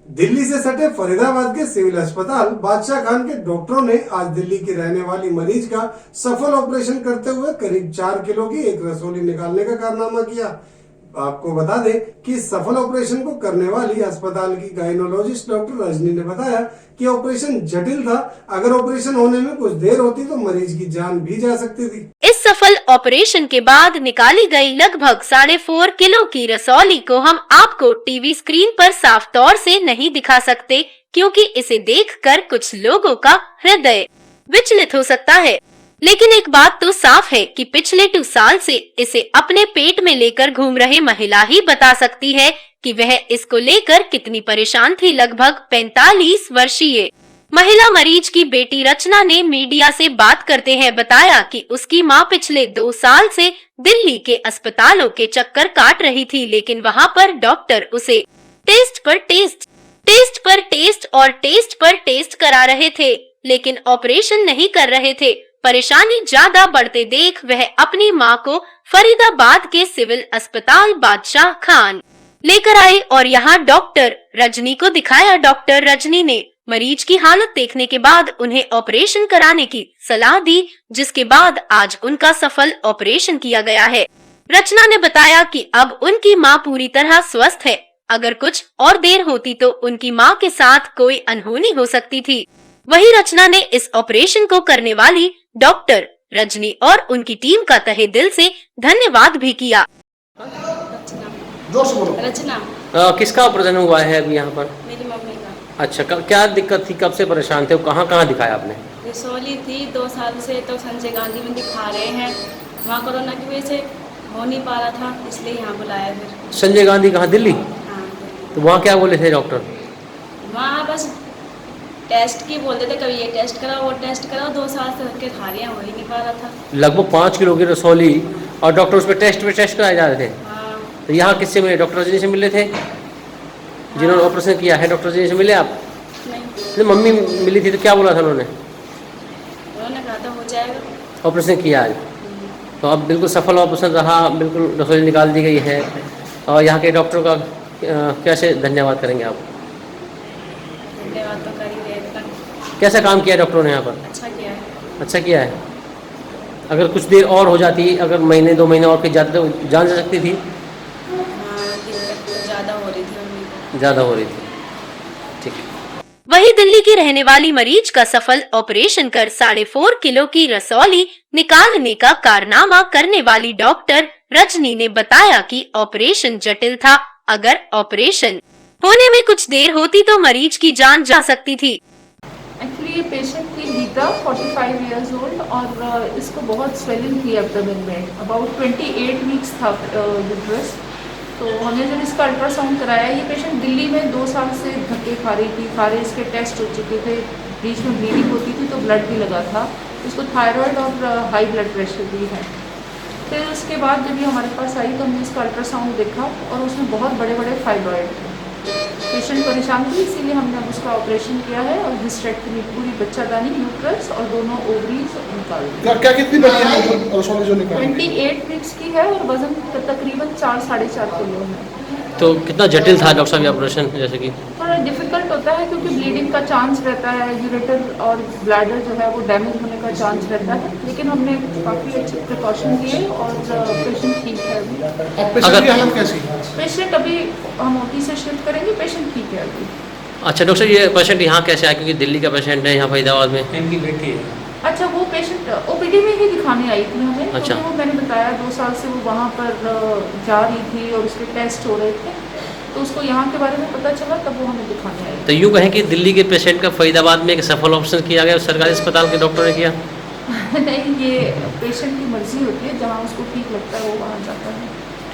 दिल्ली से सटे फरीदाबाद के सिविल अस्पताल बादशाह खान के डॉक्टरों ने आज दिल्ली की रहने वाली मरीज का सफल ऑपरेशन करते हुए करीब 4 किलो की एक रसोली निकालने का कारनामा किया। आपको बता दें कि सफल ऑपरेशन को करने वाली अस्पताल की गायनोलॉजिस्ट डॉक्टर रजनी ने बताया कि ऑपरेशन जटिल था। अगर ऑपरेशन होने में कुछ देर होती तो मरीज की जान भी जा सकती थी। इस सफल ऑपरेशन के बाद निकाली गई लगभग 4.5 किलो की रसौली को हम आपको टीवी स्क्रीन पर साफ तौर से नहीं दिखा सकते, क्योंकि इसे देखकर कुछ लोगों का हृदय विचलित हो सकता है। लेकिन एक बात तो साफ है कि पिछले 2 साल से इसे अपने पेट में लेकर घूम रहे महिला ही बता सकती है कि वह इसको लेकर कितनी परेशान थी। लगभग 45 वर्षीय महिला मरीज की बेटी रचना ने मीडिया से बात करते हैं बताया कि उसकी मां पिछले 2 साल से दिल्ली के अस्पतालों के चक्कर काट रही थी, लेकिन वहां पर डॉक्टर उसे टेस्ट पर टेस्ट करा रहे थे, लेकिन ऑपरेशन नहीं कर रहे थे। परेशानी ज्यादा बढ़ते देख वह अपनी मां को फरीदाबाद के सिविल अस्पताल बादशाह खान लेकर आए और यहां डॉक्टर रजनी को दिखाया। डॉक्टर रजनी ने मरीज की हालत देखने के बाद उन्हें ऑपरेशन कराने की सलाह दी, जिसके बाद आज उनका सफल ऑपरेशन किया गया है। रचना ने बताया कि अब उनकी मां पूरी तरह स्वस्थ है। अगर कुछ और देर होती तो उनकी मां के साथ कोई अनहोनी हो सकती थी। वहीं रचना ने इस ऑपरेशन को करने वाली डॉक्टर रजनी और उनकी टीम का तहे दिल से धन्यवाद भी किया। रचना किसका ऑपरेशन हुआ है अभी यहाँ पर? मेरी मम्मी का। अच्छा, क्या दिक्कत थी, कब से परेशान थे, कहाँ दिखाया आपने? रसौली थी 2 साल से, तो संजय गांधी में दिखा रहे हैं। वहाँ कोरोना की वजह से हो नहीं पा रहा था, इसलिए यहाँ बुलाया फिर। संजय गांधी कहाँ, दिल्ली? हाँ, तो वहाँ क्या बोले थे डॉक्टर? वहाँ बस टेस्ट की बोलते थे, कभी ये टेस्ट कराओ वो टेस्ट कराओ। 2 साल से के खा रहे हैं, हो ही नहीं पा रहा था। लगभग 5 किलो की रसौली और डॉक्टर उस पर टेस्ट कराए जा रहे थे। हाँ। तो यहाँ किससे मिले? डॉक्टर रजनी से मिले थे जिन्होंने ऑपरेशन किया है? डॉक्टर रजनी से मिले आप? नहीं। मम्मी मिली थी तो क्या बोला था उन्होंने? उन्होंने कहा था हो जाएगा। ऑपरेशन किया आज, तो अब बिल्कुल सफल ऑपरेशन रहा, बिल्कुल रसोई निकाल दी गई है। और यहाँ के डॉक्टर का कैसे धन्यवाद करेंगे आप? धन्यवाद तो कर ही रहे। कैसा काम किया डॉक्टरों ने यहाँ पर? अच्छा किया है। अच्छा किया है। अगर कुछ देर और हो जाती, अगर महीने 2 महीने और फिर जाते तो जान जा सकती थी। हाँ, ज़्यादा हो रही थी। ज़्यादा हो रही थी, ठीक। वहीं दिल्ली की रहने वाली मरीज का सफल ऑपरेशन कर 4.5 किलो की रसौली निकालने का कारनामा करने वाली डॉक्टर रजनी ने बताया कि ऑपरेशन जटिल था। अगर ऑपरेशन होने में कुछ देर होती तो मरीज की जान जा सकती थी। एक्चुअली ये पेशेंट थी गीता, 45 इयर्स ओल्ड, और इसको बहुत स्वेलिंग थी एब्डोमेन में। अबाउट 28 वीक्स था यूट्रस। तो हमने जब इसका अल्ट्रासाउंड कराया, ये पेशेंट दिल्ली में 2 साल से धक्के खा रही थी, सारे इसके टेस्ट हो चुके थे, बीच में ब्लीडिंग होती थी तो ब्लड भी लगा था। इसको थायराइड और हाई ब्लड प्रेशर भी है। फिर उसके बाद जब ये हमारे पास आई तो हमने इसका अल्ट्रासाउंड देखा और उसमें बहुत बड़े बड़े फाइब्रॉइड थे। पेशेंट परेशान थी, इसीलिए हमने अब उसका ऑपरेशन किया है और हिस्टेरेक्टमी, पूरी बच्चादानी, यूट्रस और दोनों ओवरीज निकाल दी। क्या कितनी बड़ी है रसौली जो निकाली? 28 वीक्स की है और वजन तकरीबन 4-4.5 किलो है। तो कितना जटिल था डॉक्टर साहब ये ऑपरेशन? जैसे कि थोड़ा डिफिकल्ट होता है क्योंकि ब्लीडिंग का चांस रहता है, यूरेटर और ब्लैडर जो है वो डैमेज होने का चांस रहता है, लेकिन हमने काफ़ी अच्छे प्रिकॉशन दिए और पेशेंट ठीक है अभी। अब पेशेंट की हालत कैसी? पेशेंट अभी हम ओटी से शिफ्ट करेंगे, पेशेंट ठीक है अभी। अच्छा डॉक्टर, ये पेशेंट यहाँ कैसे आया? क्योंकि दिल्ली का पेशेंट है, यहाँ फरीदाबाद में इनकी बेटी है। अच्छा, वो पेशेंट ओपीडी में ही दिखाने आई थी हमें। अच्छा। तो वो मैंने बताया 2 साल से वो वहाँ पर जा रही थी और उसके टेस्ट हो रहे थे, तो उसको यहाँ के बारे में पता चला, तब वो हमें दिखाने आई। तो यूँ कहें कि दिल्ली के पेशेंट का फरीदाबाद में एक सफल ऑपरेशन किया गया, सरकारी अस्पताल के डॉक्टर ने किया? नहीं, ये पेशेंट की मर्जी होती है, जहाँ उसको ठीक लगता है वो वहाँ जाता है।